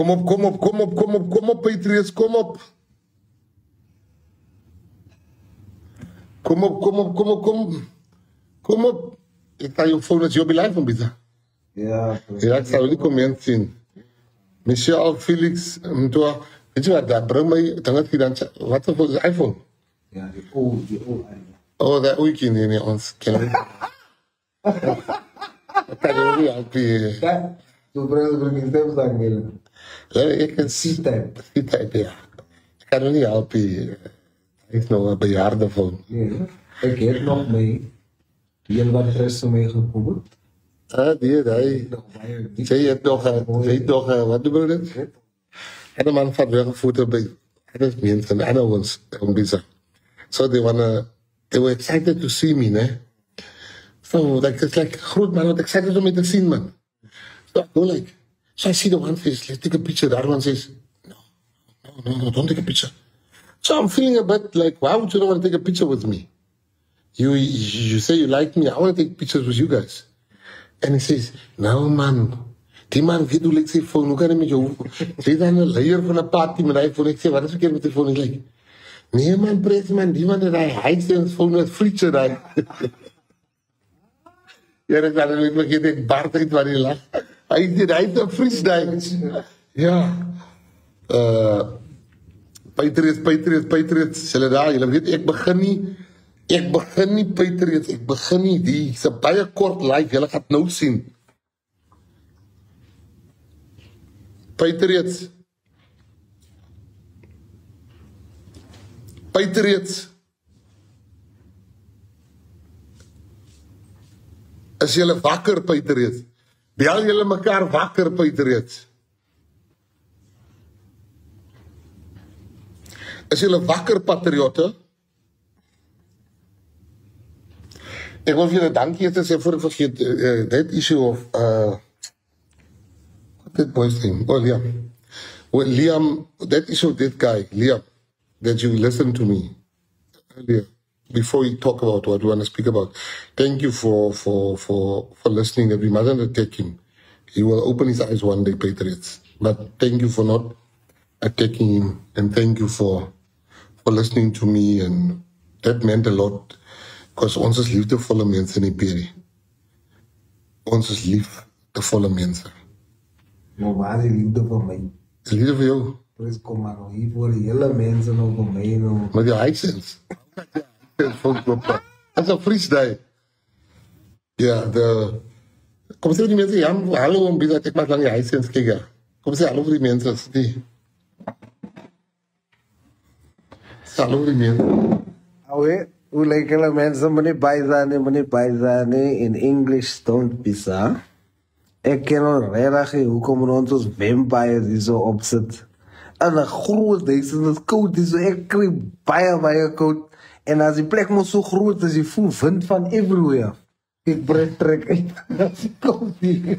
Kom op, kom op, kom op, kom op, kom op, Patriots, kom op. Kom op, kom op, kom op, kom op. Kom op. Ik ga je phone als je op je live van bieden. Ja. Ja, ik zal die comment zien. Michelle, Felix, Mtoa. Weet je wat, dat brengt mij, dan gaat je dan, wat is de iPhone? Ja, die oude iPhone. Oh, dat ooit ken je niet, ons kennen. Dat kan je niet helpen. Ja, zo breng ik stem staan willen. Ja, ik kan C-type. C-type, ja. Ik kan er niet helpen. Hij is nog een bejaarde van. Nee, ik heb nog mee. Die wat rest mee geprobeerd. Ah, die. Zij heeft nog, wat doen we dit? En de man van weer een foto bij. En dat is mensen, en ons, om bizar. So they were excited to see me, né? So like, it's like, groot man, I'm excited om me te zien, man. So I go like, so I see the one face, let's take a picture. The other one says, no, don't take a picture. So I'm feeling a bit like, why would you not want to take a picture with me? You say you like me, I want to take pictures with you guys. And he says, no man, die man weet hoe lyk sy phone, hoe kan hy met jou, sy dan een leier van een party met die phone, ek sê, wat is verkeerd met die phone, ek like, nee man, pres man, die man het hy sê ons phone met frietje daar. Ja, dat dan weet my geen, ek baard uit waar hy lag. Hy het een fries daar. Ja. Patriots, sê daar, julle weet, ek begin nie Patriots, ek begin nie, die is een baie kort live, julle gaat nou sien. Patriots, is julle wakker, Patriots? Bel julle mekaar wakker, Patriots? Is julle wakker, patriotte? Ek wil vir julle dankie te sê voor ek vergeet, that issue of, what that boy's name? Oh, Liam. Well, Liam, that issue of that guy, Liam, that you listened to me earlier, before you talk about what you want to speak about. Thank you for listening, that we mustn't attack him. He will open his eyes one day, Patriots. But thank you for not attacking him, and thank you for listening to me, and that meant a lot, because ons is liefdevolle mense in die Peri. Ons is liefdevolle mense. Maar waar is die liefde van mij? Is liefde vir jou? Pres, kom maar nou hier voor die hele mensen nou van mij nou. Met die Hisense. Dat is een freestyle. Ja, kom sê die mense, ja, hallo, en bizar, ek maak lang die Hisense, kyk ja. Kom sê hallo vir die mense, die. Hallo vir die mense. Ouwe, hoe lyk hulle mensen, meneer Baizane, in English don't bizar. Ek ken al regtig hoekom ons vampires hier so opsit. En 'n groot huis en dit koud is so ek kry baie koud. En as die plek mos so groot is, jy voel wind van everywhere. Ek trek uit. Dit is koud hier.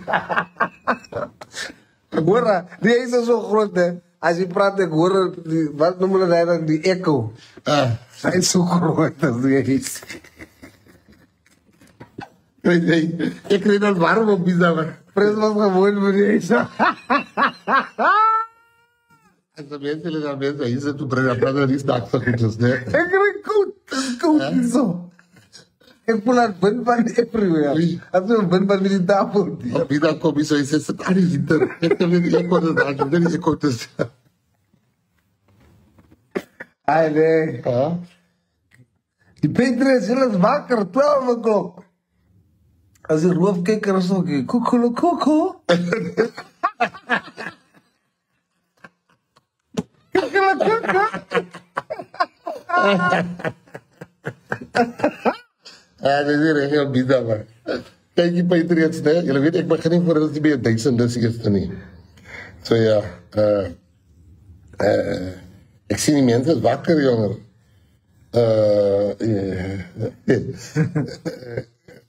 Hoor, die huis is so groot hè. As jy praat ek hoor die, wat noem hulle dit dan, die echo. Hy is so groot as die huis. Ek kry dan warm op bizar. Pres was gewoon vir die huis. As die mense hulle dan mense, hier is toe bring, dan die stak so goed is, ne? Ek kry koud so. Ek voel dat wind van everywhere. As jy wind van die tafel. Op die dag kom jy so, jy sê, sit aan die hinder. Ek kan nie ek word daar, jy nie ek word is. Ai nee. Die Patriots, hulle is wakker, 12 o'clock. As die roofkikker is ook, koko. Dit is hier heel bizar, man. Kijk die Patriots, ne? Julle weet, ek begin nie voor dat die by 1000 is eerste nie. So ja, ek sien die mense is wakker, jonger.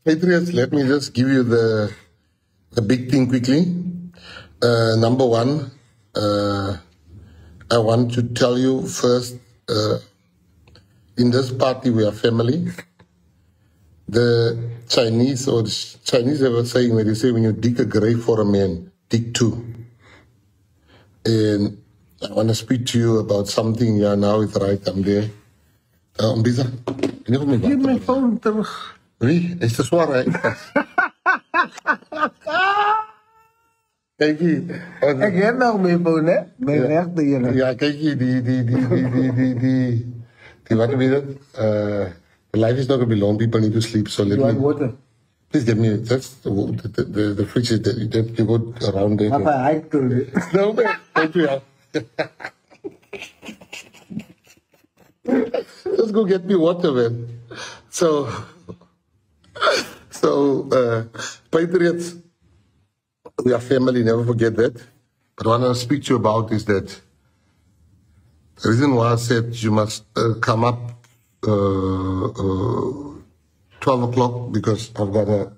Patriots, let me just give you the big thing quickly. Number one, I want to tell you first, in this party we are family. The Chinese have a saying where they say when you dig a grave for a man, dig two. And I want to speak to you about something. Yeah, now it's right. I'm there. Mbisa, can you hold me back? Geef mijn phone terug. Wie? Is te zwaar, hè? Kijk hier. Ik heb nog mijn phone, hè? Mijn rechter hier. Ja, kijk hier. Die wat weet het? Life is not going to be long. People need to sleep. So let You want me... water? Please get me... That's the fridge is there. You go around there. Papa, I told you. No, man. Thank you. Just go get me water, man. So, Patriots, we are family, never forget that. But what I want to speak to you about is that the reason why I said you must come up 12 o'clock, because I've got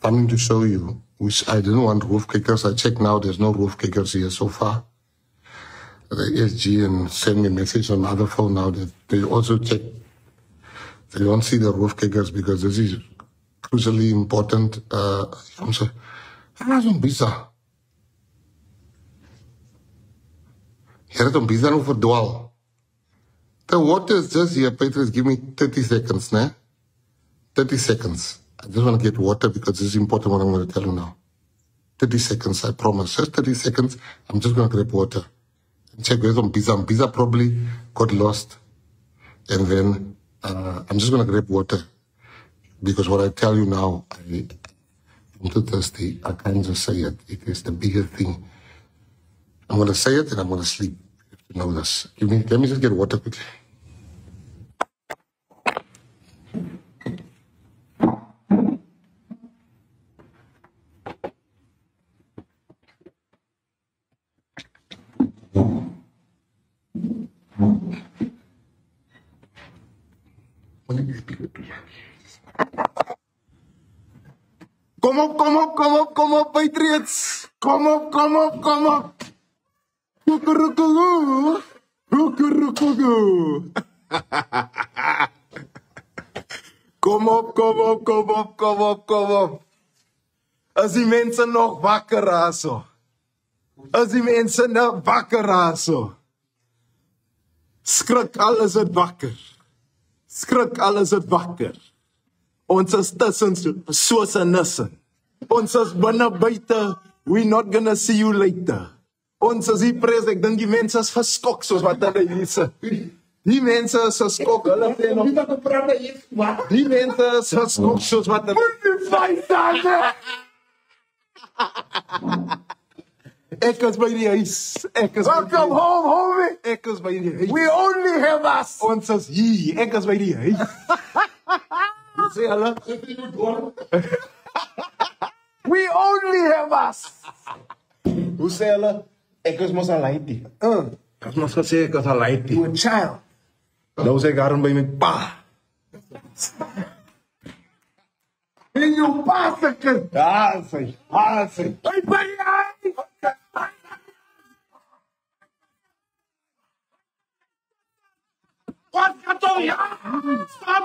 something to show you, which I didn't want roof kickers. I checked now, there's no roof kickers here so far. The ESG and send me a message on my other phone now that they also check. They don't see the roof kickers because this is crucially important. I'm sorry. How bizar? Here het bizar no verdwaal. The water is just here, Petrus. Give me 30 seconds, né? 30 seconds. I just want to get water because this is important what I'm going to tell you now. 30 seconds, I promise. Just 30 seconds. I'm just going to grab water. Check where's Mbisa. Mbisa probably got lost. And then I'm just going to grab water. Because what I tell you now, I'm too thirsty. I can't just say it. It is the biggest thing. I'm going to say it and I'm going to sleep. You have to know this. Let me just get water quickly. Come up, Patriots! Come up! Kukurukugu! Kom op. As die mense nog wakker raso. Skrik alles het wakker. Ons is tussen soos 'n nissen. Ons is binne buite. We not gonna see you later. Ons is hier pres, ek dink die mense is geskok soos wat hulle hier sit. Die mense is geskok. Hulle sê nog die mense is geskok soos wat hulle Ek is by die huis. Welcome home, homie. Ek is by die huis. We only have us. Ons is hier. Ek is by die huis. Sê hulle. We only have us. Hoe sê hulle? Ek is mos alaitie. Ek mos gesê ek is alaitie. You a child. Nou sê ek daarom by my pa. En jou pa se kind. Ja, sê. Hey, baie. Wat gaat er ja? Stop.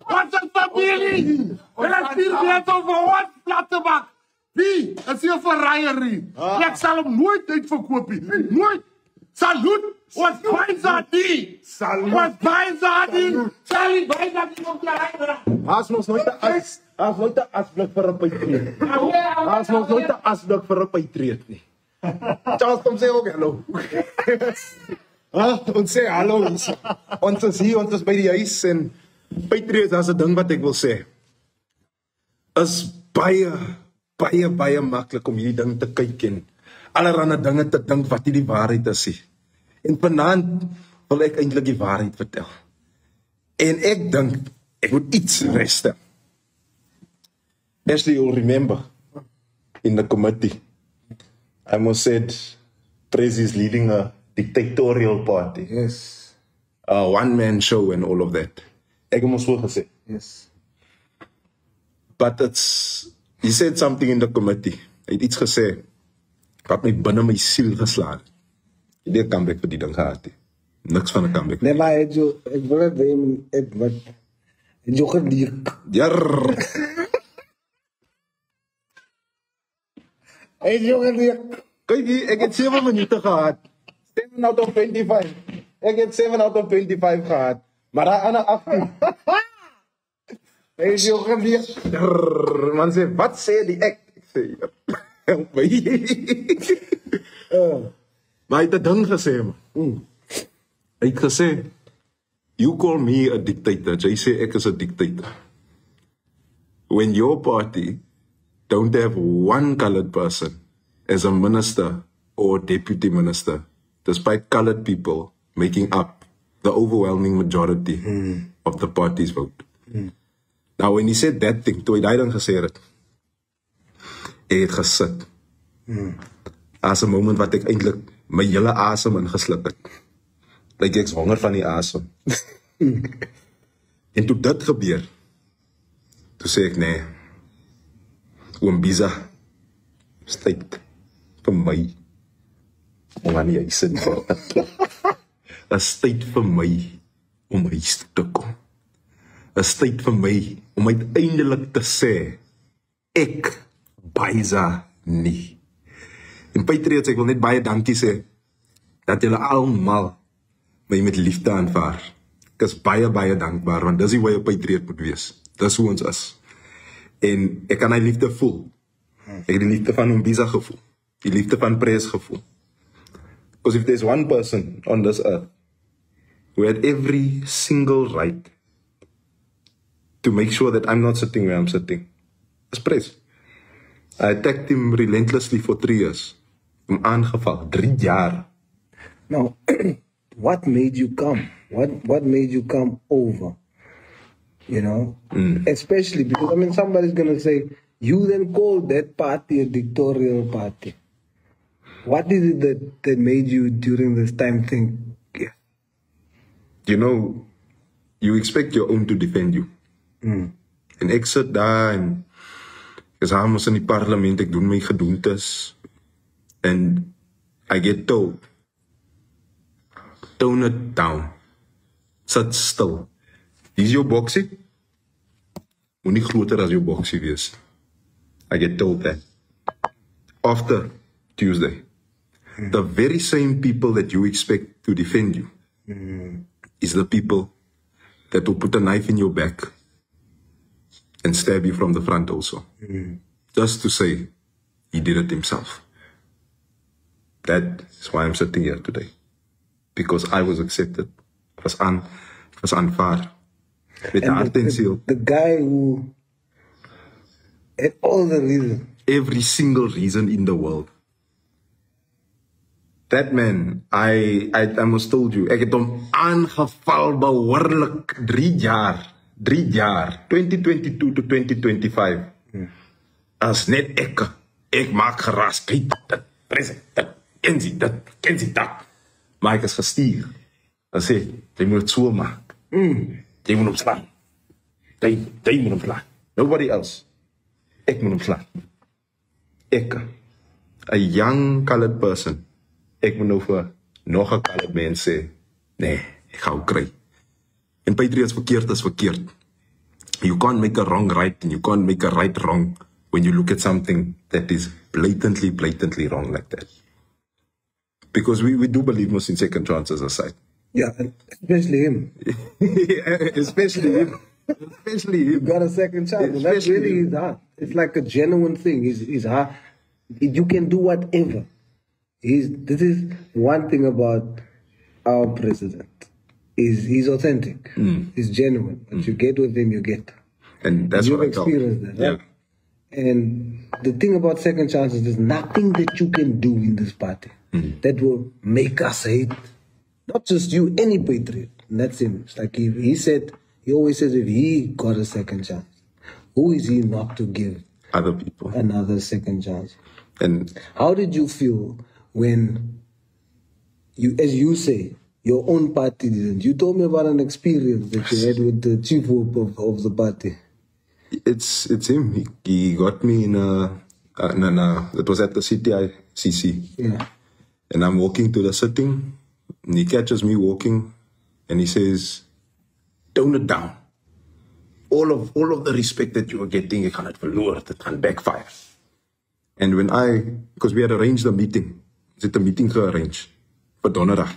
Wat is familie? En het hier net over wat platte bak. Wie? Het is hier verraaierie. Ek sal hom nooit uitverkoop nie. Nooit. Salut. Wat baie die. Wat baie die. Salut baie die op die ry. As ons nooit asblik vir 'n Patriot. As ons nooit asblik vir 'n Patriot nie. Charles kom sê ook hallo. Ons sê hallo. Ons is hier, ons is by die huis en Patriots, as 'n ding wat ek wil sê. Is baie maklik om hierdie ding te kyk en allerlei dinge te dink wat nie die waarheid is nie. En vanaand wil ek eintlik die waarheid vertel. En ek dink ek moet iets reste. As you remember in the committee, I almost said Prezi is leading a dictatorial party. Yes. A one-man show and all of that. Ek het mos so gesê. Yes. But he said something in the committee. Hy het iets gesê wat my binne my siel geslaan. Jy het 'n comeback vir die ding gehad. Niks van 'n comeback. Nee, maar ek wil net wat jy geleek. Jarr. Hy is jong en leeg. Kyk hier, ek het 7 minute gehad. 7 out of 25. Ek het 7 out of 25 gehad. Maar daai ander 8. Hy is jong en leeg. Man sê, wat sê die ek? Ek sê, help my. Maar hy het 'n ding gesê, man. Hy het gesê, you call me a dictator. Jy sê ek is 'n dictator. When your party don't have one colored person as a minister or deputy minister, despite colored people making up the overwhelming majority of the party's vote. Now, when he said that thing, toe hy daai ding gesê het, ek het gesit. As 'n moment wat ek eintlik my hele asem ingesluk het. Like ek's honger van die asem. En toe dit gebeur, toe sê ek, nee, oom Biza, is tyd vir my om aan die huis in te kom. Is tyd vir my om huis toe te kom. Is tyd vir my om uiteindelik te sê, ek Biza nie. En Patriots, ek wil net baie dankie sê, dat julle almal my met liefde aanvaar. Ek is baie, baie dankbaar, want dis die hoe 'n Patriot moet wees. Dis hoe ons is. En ek kan die liefde voel. Ek het die liefde van oom Biza gevoel. Die liefde van Pres gevoel. Because if there's one person on this earth who had every single right to make sure that I'm not sitting where I'm sitting, it's Pres. I attacked him relentlessly for 3 years. Hom aangeval, 3 jaar. Now, what made you come? What made you come over? You know? Especially because, I mean, somebody's going to say, you then called that party a dictatorial party. What is it that made you during this time think, yeah? You know, you expect your own to defend you. En ek sit daar en ek is ons in die parlement, ek doen my gedoentes. And I get told, tone it down. Sit stil. Dis jou boksie? Moenie groter as jou boksie wees. I get told that. After Tuesday. The very same people that you expect to defend you is the people that will put a knife in your back and stab you from the front also. Just to say he did it himself. That is why I'm sitting here today. Because I was accepted. It was aanvaar. Met hart en ziel. The guy who had all the reason. Every single reason in the world. That man, I almost told you, ek het hom aangeval behoorlik 3 jaar. 3 jaar. 2022 to 2025. As net ek maak geras. Kyk, dit, president, ken sy dat. Maar ek is gestuur. Dan sê, jy moet het so maak. Jy moet hom slaan. Jy moet hom slaan. Nobody else. Ek moet hom slaan. Ek, a young colored person, ek moet nou vir nog 'n colored mens sê, nee, ek gaan hom kry. En Patriots, verkeerd is verkeerd. You can't make a wrong right and you can't make a right wrong when you look at something that is blatantly wrong like that. Because we do believe most in second chances aside. Yeah, and especially him. Especially him. You got a second chance. And that's Especially really his heart. It's like a genuine thing. His heart. You can do whatever. This is one thing about our president. He's authentic. He's genuine. What you get with him, you get. And that's You've what I thought. experienced that, Yeah. right? And the thing about second chances, there's nothing that you can do in this party that will make us hate. Not just you, any patriot. And that's him. It's like he always says if he got a second chance, who is he not to give Other people. another second chance? And How did you feel when you, as you say, your own party didn't? You told me about an experience that you had with the chief whip of the party. it's him. He got me in it was at the CTICC. Yeah. And I'm walking to the sitting, and he catches me walking, and he says, tone it down. All of the respect that you are getting, ek gaan dit verloor, dit gaan backfire. And because we had arranged a meeting, ons het 'n meeting gearrange vir donderdag.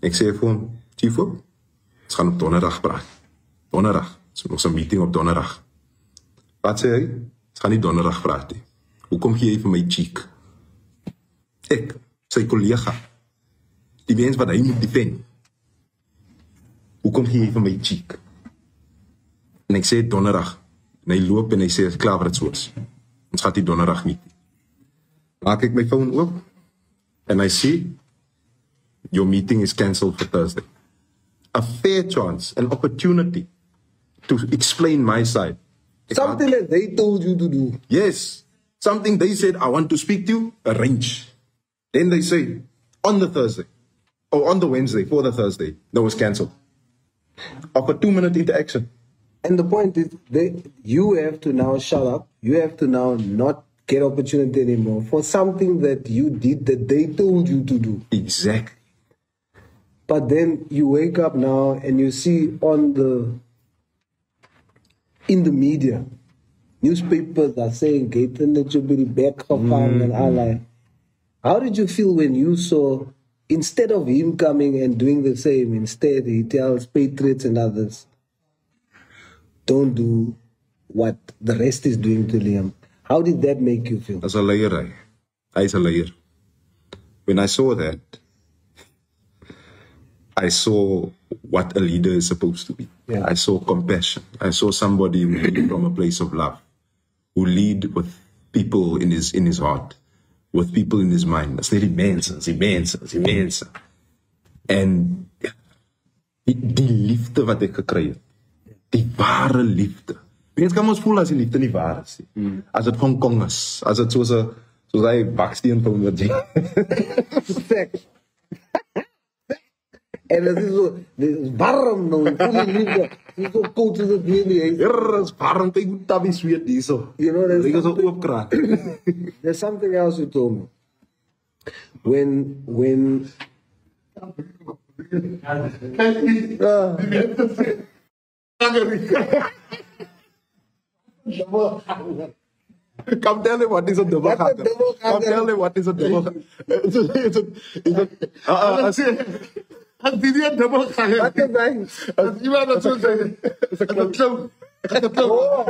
Ek sê vir hom, Chief, ons gaan op donderdag praat. Donderdag, ons 'n meeting op donderdag. Wat sê hy? Ons gaan nie donderdag praat nie. Hoekom gee jy vir my cheek? Ek, sy kollega, die mens wat hy moet defend. Hoekom gee jy vir my cheek? En ek sê donderdag. En hy loop en hy sê, klaar wat het soos. Ons gaat die donderdag meet. Maak ek my phone oop. En I see, your meeting is cancelled for Thursday. A fair chance, an opportunity to explain my side. Something that they told you to do. Yes. Something they said, I want to speak to you, arrange. Then they say, on the Thursday, or on the Wednesday, for the Thursday, that was cancelled. Of a 2-minute interaction. And the point is, you have to now shut up. You have to now not get opportunity anymore for something that you did that they told you to do. Exactly. But then you wake up now and you see in the media, newspapers are saying Gaten that you'll be back and all that. How did you feel when you saw, instead of him coming and doing the same, instead he tells Patriots and others, don't do what the rest is doing to Liam? How did that make you feel? As a liar, Hy's a liar. When I saw that, I saw what a leader is supposed to be. Yeah. I saw compassion. I saw somebody who lead from a place of love, who lead with people in his heart, with people in his mind. That's not immense. En die liefde wat ek gekry het, die ware liefde. Mens kan ons voel as die liefde nie waar is nie. As dit Hong Kong is, as dit soos hy baksteen van wat jy. En dit is warm nou, voel die liefde. Dit is so koud as dit hier nie. Is warm, kyk hoe tabie sweet hierso. You know, Ek is op kraan. there's something else you told me. When Come tell me what is a double What a double Come tell me what is a double As die nie dubbel gaan. Wat is hy? As iemand dat so sê, is 'n klou. Oh,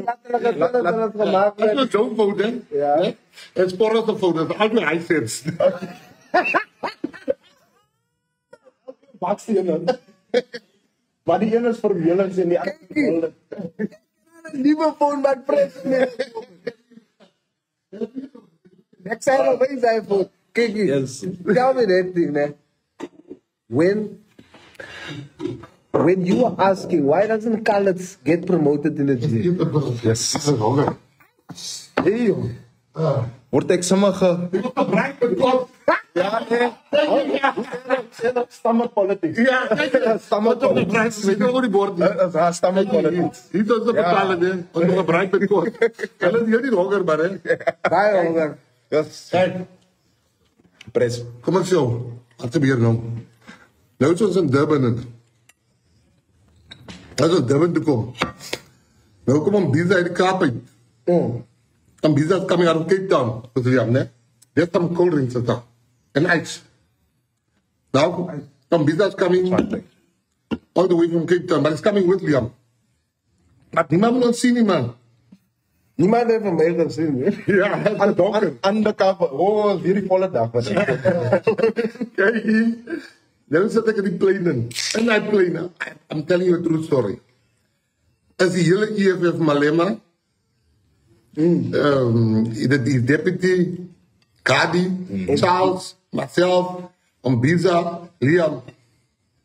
laat gemaak As jy so foute, Ja. en sporre te foute, al my hy sê. baksteen. Maar die een is vermelings en die ander Liewe phone maar president. Ek sê nou baie sy phone. Kyk hier. Yes. Tell me that thing, man. When you are asking why doesn't Khaled get promoted in the gym? Yes. Dis honger. Hey, word ek sommige Gebruik met kop. ja nee. Sê dat stamme politics. Ja, stamme tot die pryse weet oor die bord. As stamme politics. Hier is te betalen hè. Ons gebruik met kop. Hulle is nie honger maar hè. Baie honger. Yes. Kyk, Pres. kom ek sê, wat gebeur nou? Nou is ons in Durban. As ons Durban toe kom. Nou kom ons Biza uit die Kaap uit. And Biza is coming out of Cape Town. With Liam, ne? There's some cold drinks and stuff. And ice. Now, some Biza is coming all the way from Cape Town, but it's coming with Liam. Maar niemand moet ons sien nie, man. Niemand heeft hem meer gezien. Ja, hij is een donker. Undercover. Oh, weer die volle dag. Kijk hier. Dan zit ik in die plane in. En die plane, I'm telling you a true story. As die hele EFF Malema, die deputy, Kadi, Charles, myself, Mbiza, Liam,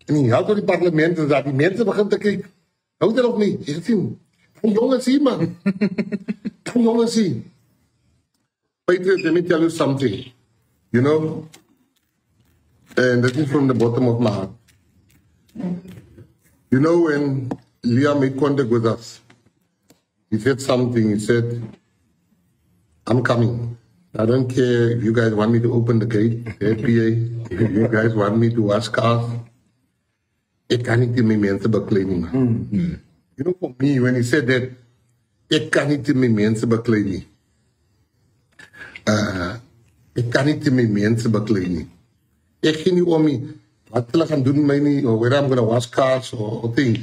en die helft van die parlement, en dat die mensen beginnen te kijken. Houdt er nog niet? Je gezien? Kan jongens zien, man. Kan jongens zien. Patriot, let me tell you something. You know? And that is from the bottom of my heart. You know, when Liam made contact with us, he said something. He said, I'm coming. I don't care if you guys want me to open the gate, the PA, if you guys want me to wash cars. Ek kan niet in mijn mensen bekleding. You know, for me, when he said that, ek kan niet in mijn mensen bekleding. Ek kan nie te my mense beklei nie. Ek gee nie om nie, wat hulle gaan doen my nie, or whether I'm gonna wash cars or thing.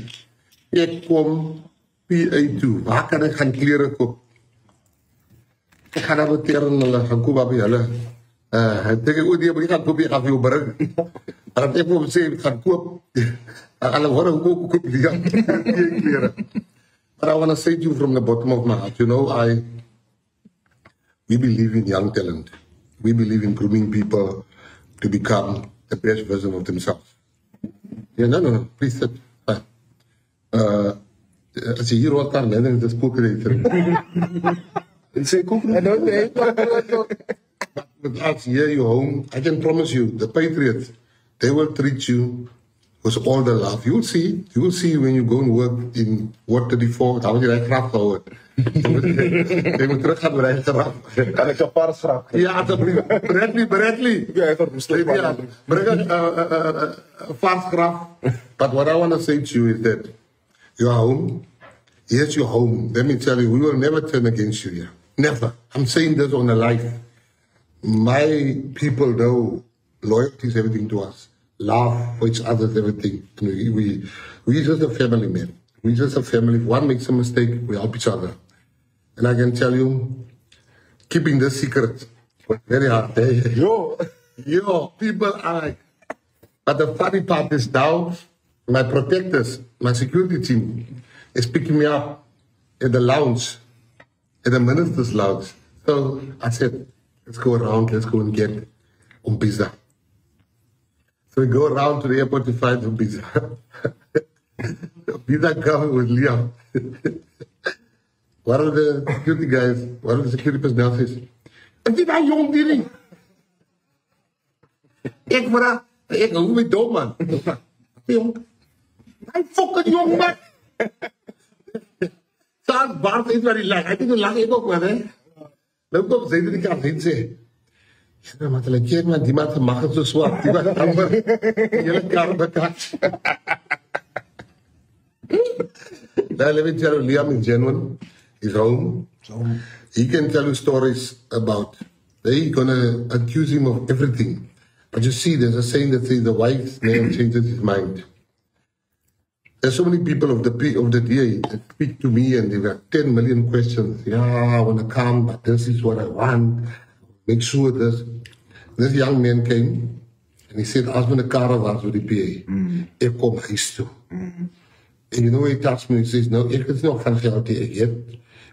Ek kom PA toe, waar kan ek gaan klere koop? Ek gaan daar beteer en hulle gaan koop by hulle. Ek dink ek die gaan koop, ek gaan vir jou bring. Maar ek moet sê, ek gaan koop. Hulle hoor hoe koop die klere. But I want to say to you from the bottom of my heart, you know, we believe in young talent. We believe in grooming people to become the best version of themselves. Yeah, no, please sit. As je hier wat kan, dan is het spookrijder. Ik zeg, koek niet. But as here you home, I can promise you, the Patriots, they will treat you with all the love. You will see when you go and work in Ward 34, dan word je echt graag gehouden. Je moet terug gaan bij graag. Kan ik een paar vragen? Ja, alsjeblieft. Bradley. Ja, even rustig. Ja, bring a fast graph. But what I want to say to you is that you are home. Yes, you're home. Let me tell you, we will never turn against you here. Never. I'm saying this on the life. My people know loyalty is everything to us. Love for each other is everything. We just a family, man. We just a family. If one makes a mistake, we help each other. And I can tell you, keeping this secret was very hard. Yo, people are. But the funny part is now, my protectors, my security team, is picking me up in the lounge, in the minister's lounge. So I said, let's go around, let's go and get Umbisa. So we go around to the airport to find Umbisa. Umbisa comes with Liam. One of the security guys, one of the security personnel says, is dit nou jong dierie? Ek hoe met dom man. Jong. Hy fucking jong man. Saan Bart iets wat die lag. Hy het nie lag ek ook man hè. Nou kom sy die kant en sê, ja, maar hulle kyk man, die man se mag het so swak. Die was amper hele kar bekat. Now let me tell you, Liam is genuine. He's home. He can tell you stories about, they're gonna accuse him of everything. But you see, there's a saying that says the wise man changes his mind. There's so many people of the DA that speak to me and they've got 10 million questions. Yeah, I want to come, but this is what I want. Make sure this. This young man came and he said, as when the car was with the PA, ek kom huis toe. And you know what he touched me? He says, no, ek is nog van geld die ek het.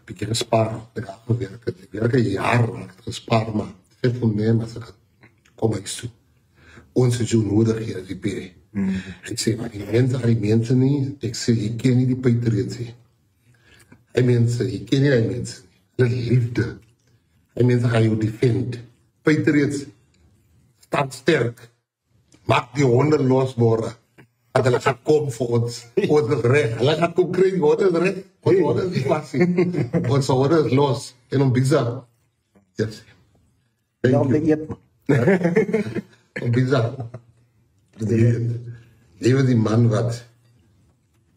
Bietjie gespaar. Ek het gewerk. Ek werk 'n jaar lang gespaar, maar ek het vir my maar kom huis toe. Ons het jou nodig hier as die PA. Ek sê, maar die mense nie, ek sê, jy ken nie die Patriots nie. Hy mense, jy ken nie die mense nie. Hulle liefde. Hy mense gaan jou defend. Patriots staan sterk. Maak die honde losbore. Dat hulle gaan kom vir ons. Ons is reg. Hulle gaan kom kry, ons is reg. Ons is nie passie. Ons is los. En Umbisa. Yes. Thank you. Umbisa. Jy was die man wat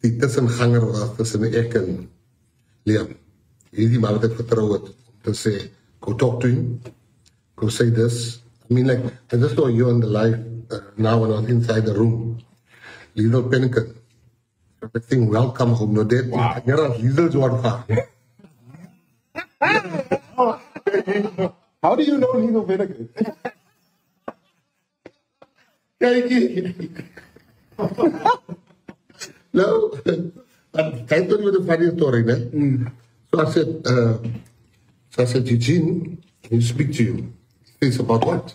die tussenganger was tussen ek en Liam. Jy is die man wat ek vertrou het om te sê, go talk to him, go say this. I mean, like, I just saw you on the live now when I was inside the room. Liesel Pennington. Ek sê, welcome home, no dead. Wow. Liesel Jordan. How do you know Liesel Pennington? No, but I told you the funny story, ne? So I said, Eugene, can you speak to you? He says, about what?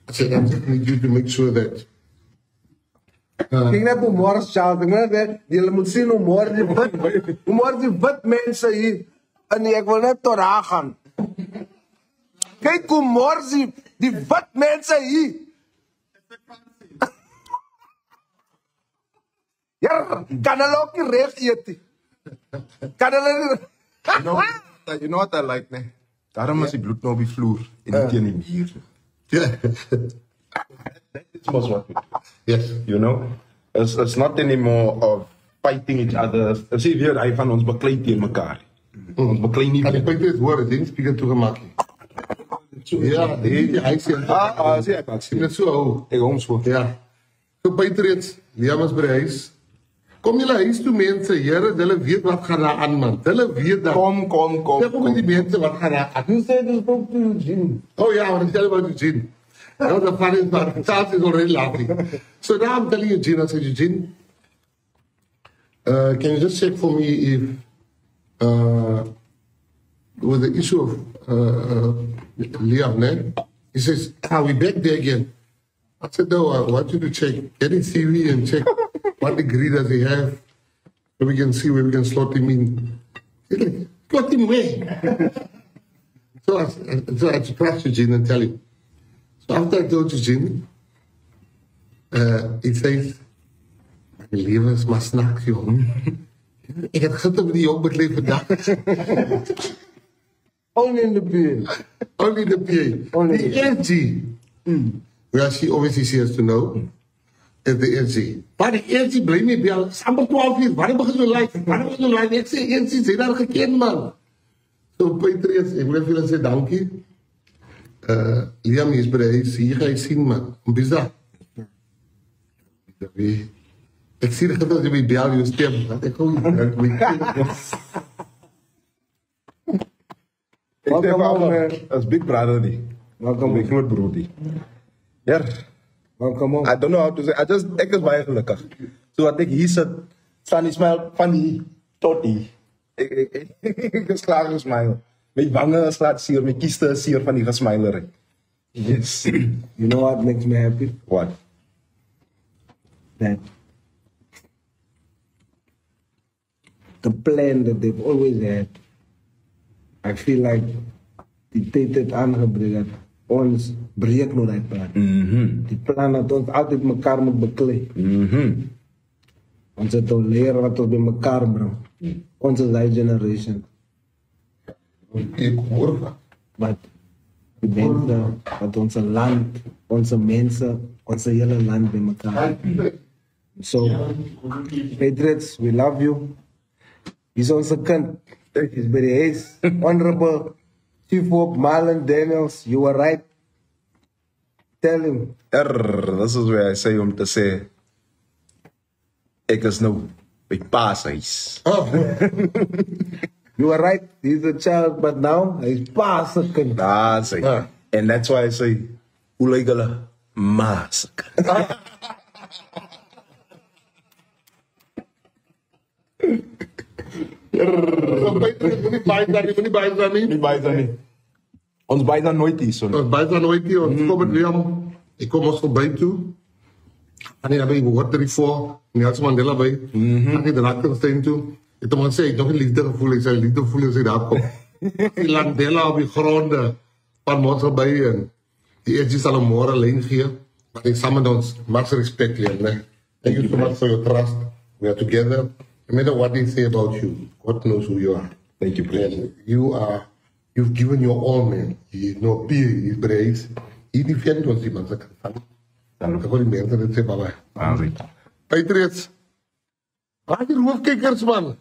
I said, I just need you to make sure that. Kijk net hoe morgen Charles, jullie moeten zien hoe morgen die wit mensen hier, en ik wil net door haar gaan. Kijk hoe morgen die wit mensen hier. Ja, kan hulle ook nie reg eet. Kan hulle You know what I like, ne? Daarom is die bloed nou op die vloer en nie teen die muur. That was what we do. Yes. You know? It's not anymore of fighting each other. As jy weet, hy van ons beklei teen mekaar. Ons beklei nie. En ek weet dit hoor, dit speaker toegemaak. Ja, nee, hy sê. Sê ek Dit is so ou. Ek hom so. Ja. So Patriots, Liam is by die huis. Kom julle huis toe mense, Here, hulle weet wat gaan daar aan man. Hulle weet dat. Kom. Ja, kom met die mense wat gaan daar aan. You said you spoke to Eugene. Oh yeah, I want to tell you about Eugene. That was the funniest part. Charles is already laughing. So now I'm telling Eugene, I said, Eugene, can you just check for me if with the issue of Liam, ne? He says, are we back there again? I said, no, I want you to check. Get his CV and check what degree does he have, so we can see where we can slot him in. He's like, slot him where? So I had to trust Eugene and tell him. So after I told Eugene, he says, my leven is maar snacks, joh. Ik heb gitter met die jong bekleed vandaag. Only in the beer. Only the PA. Only the the- energy. Well, obviously she has to know. Is the energy. Maar de energy blij me bel. Samen 12 uur. Waarom begin je live? Waarom begin je live? Ik zeg, energy, zijn daar gekend, man. So, Patriots, ik wil even zeggen, dankie. Liam is bij de huis. Hier ga je zien, man. Bizar. Ik zie dat je bij bel je stem. Dat ik gewoon Ek sê vir hom, as big brother nie. Welkom. My groot broer nie. Ja, Welkom op. I don't know how to say. Ek is baie gelukkig. So wat ek hier sit, staan die smile van hier tot hier. Ek is klaar gesmile. My wange is laat seer, my kieste is seer van die gesmilery. Yes. You know what makes me happy? What? That the plan that they've always had, I feel like die tyd het aangebreek dat ons breek nou die plan. Die plan dat ons altyd mekaar moet beklei. Ons het al leer wat ons by mekaar bring. Ons is die generation. Ik hoor van. Wat die mense, wat onze land, onze mensen, onze hele land bij elkaar. So, Patriots, we love you. He's onze kind. He's by the huis. Honorable Chief Hope Marlon Daniels, you were right. Tell him. This is where I say om te sê, ek is nou by pa's huis. Oh, You were right. He's a child, but now he's past a kind. Daar sê. And that's why I say, hoe lyk hulle? Massacre. so Patriots, moet nie baie zijn nie. Nie baie dan nie. Ons baie dan nooit hier so. Ons baie zijn nooit hier. Ons kom met Liam. Ik kom ons voorbij toe. En dan heb ik gehoord er voor. Nelson Mandela bij. En ik de Rakkenstein toe. Ik heb hem gezegd, ik heb nog een liefdegevoel. Ik zei, liefdegevoel als ik daar kom. Die Landela op die gronden. Van ons erbij. En die edgy zal hem morgen alleen geven. Maar ik samen met ons. Max respect, Liam. Thank you so much for your trust. We are together. No matter what they say about you, God knows who you are. Thank you, And you've given your all, man. You know, P is brace. He defends ons iemand se kan. Dan ek hoor die mense dit sê baba. Patriots. Waar die hoofkikkers man?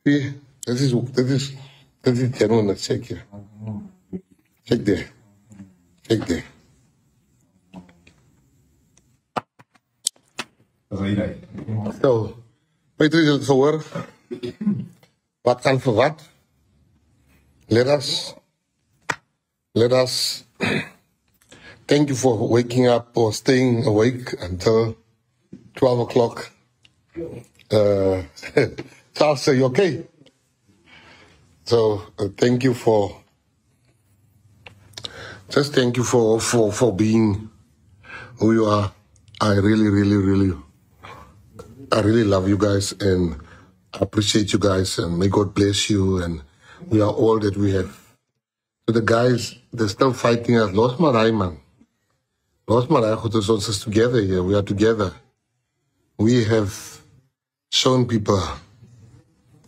See, this is genuine, check here. Check there. Check there. Dis hy daai. So, Patriots het gehoor. Wat kan vir wat? Let us thank you for waking up or staying awake until 12 o'clock. Charles, are you okay? So thank you for being who you are. I really love you guys and I appreciate you guys and may God bless you and we are all that we have. So the guys, they're still fighting us. Los Marai, man. Los Marai, ons is together here. We are together. We have shown people.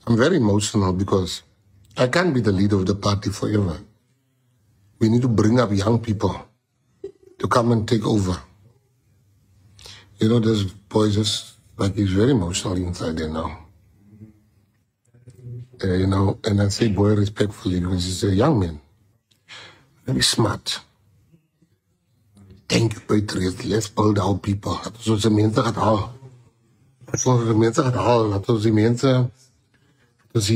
I'm very emotional because I can't be the leader of the party forever. We need to bring up young people to come and take over. You know, this boy just, like, he's very emotional inside there now. You know, and I say boy respectfully because he's a young man. Very smart. Thank you, Patriots. Let's build our people. Dat is onze mensen gaat halen. Dat is onze mensen gaat halen. Dat is onze mensen... Dat is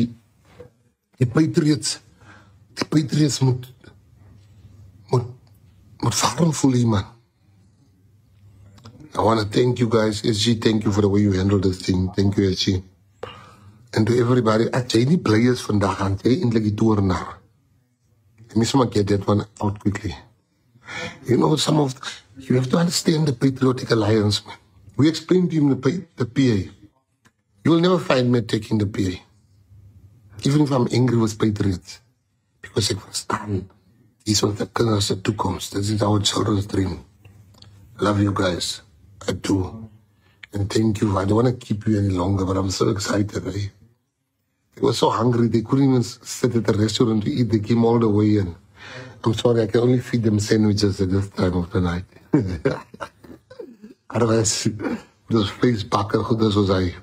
die Patriots... Die Patriots moet warm voelen, man. I want to thank you guys. SG, thank you for the way you handle this thing. Thank you, SG. And to everybody, at jy nie players vandag aan, jy eindelijk die toernaar. Let me someone get that one out quickly. You know, you have to understand the Patriotic Alliance, man. We explained to him the PA. You will never find me taking the PA. Even if I'm angry with Patriots. Because ek verstaan, these are the kinders the toekomst. This is our children's dream. Love you guys. I do. And thank you. I don't want to keep you any longer, but I'm so excited, eh? They were so hungry, they couldn't even sit at the restaurant to eat. They came all the way in. I'm sorry, I can only feed them sandwiches at this time of the night. Otherwise, those vleesbakken, goed as was hy.